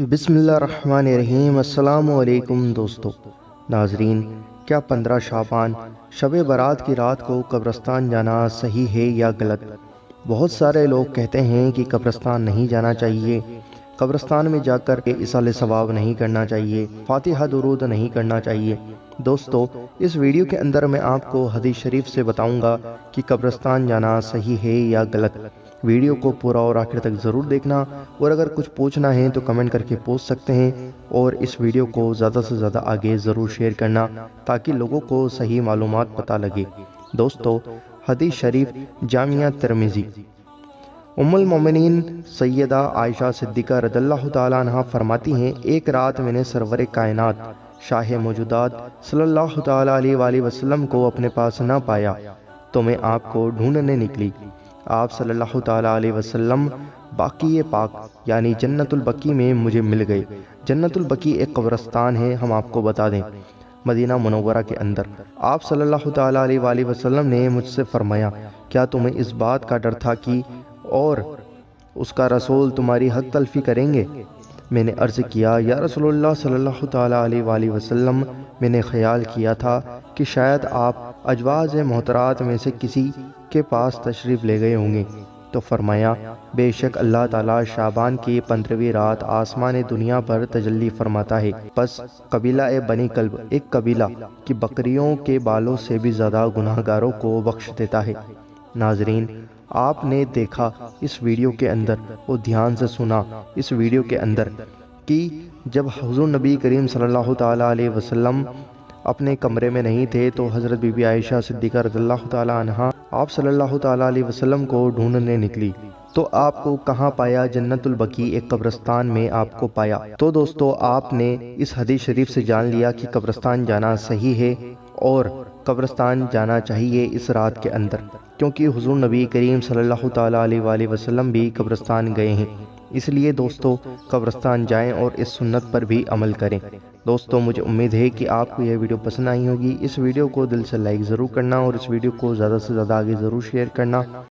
بسم اللہ الرحمن الرحیم۔ السلام علیکم دوستو ناظرین، کیا 15 شعبان شب برات کی رات کو قبرستان جانا صحیح ہے یا غلط؟ بہت سارے لوگ کہتے ہیں کہ قبرستان نہیں جانا چاہیے، قبرستان میں جا کر ایصال ثواب نہیں کرنا چاہیے، فاتحہ درود نہیں کرنا چاہیے۔ دوستو، اس ویڈیو کے اندر میں آپ کو حدیث شریف سے بتاؤں گا کہ قبرستان جانا صحیح ہے یا غلط۔ ویڈیو کو پورا اور آخر تک ضرور دیکھنا، اور اگر کچھ پوچھنا ہے تو کمنٹ کر کے پوچھ سکتے ہیں، اور اس ویڈیو کو زیادہ سے زیادہ آگے ضرور شیئر کرنا تاکہ لوگوں کو صحیح معلومات پتہ لگے۔ دوستو، حدیث شریف جامعہ ترمذی، ام المومنین سیدہ عائشہ صدیقہ رضی اللہ تعالیٰ عنہ فرماتی ہیں، ایک رات میں نے سرور کائنات شاہ موجودات صلی اللہ تعالیٰ علیہ وآلہ وسلم کو اپنے پاس نہ پایا تو میں آپ کو ڈھونڈنے نکلی۔ آپ صلی اللہ تعالیٰ علیہ وسلم باقی پاک یعنی جنت البقیع میں مجھے مل گئے۔ جنت البقیع ایک قبرستان ہے، ہم آپ کو بتا دیں، مدینہ منورہ کے اندر۔ آپ صلی اللہ تعالیٰ علیہ وآلہ وسلم نے مجھ سے فرمایا، کیا تمہیں اس بات کا ڈر تھا کہ اور اس کا رسول تمہاری حق تلفی کریں گے؟ میں نے عرض کیا، یا رسول اللہ صلی اللہ تعالیٰ علیہ وآلہ وسلم، میں نے خیال کیا تھا کہ شاید آپ ازواج محترات میں سے کسی کے پاس تشریف لے گئے ہوں گے۔ تو فرمایا، بے شک اللہ تعالیٰ شعبان کی 15ویں رات آسمان دنیا پر تجلی فرماتا ہے، پس قبیلہ بنی کلب، ایک قبیلہ کی بکریوں کے بالوں سے بھی زیادہ گناہگاروں کو بخش دیتا ہے۔ ناظرین، آپ نے دیکھا اس ویڈیو کے اندر اور دھیان سے سنا اس ویڈیو کے اندر کہ جب حضور نبی کریم صلی اللہ تعالیٰ علیہ وسلم اپنے کمرے میں نہیں تھے تو حضرت بی بی عائشہ صدیقہ رضی اللہ تعالیٰ عنہ آپ صلی اللہ تعالیٰ علیہ وسلم کو ڈھونڈنے نکلی تو آپ کو کہاں پایا؟ جنت البقیع ایک قبرستان میں آپ کو پایا۔ تو دوستو، آپ نے اس حدیث شریف سے جان لیا کہ قبرستان جانا صحیح ہے اور قبرستان جانا چاہیے اس رات کے اندر، کیونکہ حضور نبی کریم صلی اللہ تعالیٰ علیہ وآلہ وسلم بھی قبرستان گئے ہیں۔ اس لیے دوستو، قبرستان جائیں اور اس سنت پر بھی عمل کریں۔ دوستو، مجھے امید ہے کہ آپ کو یہ ویڈیو پسند آئی ہوگی۔ اس ویڈیو کو دل سے لائک ضرور کرنا اور اس ویڈیو کو زیادہ سے زیادہ آگے ضرور شیئر کرنا۔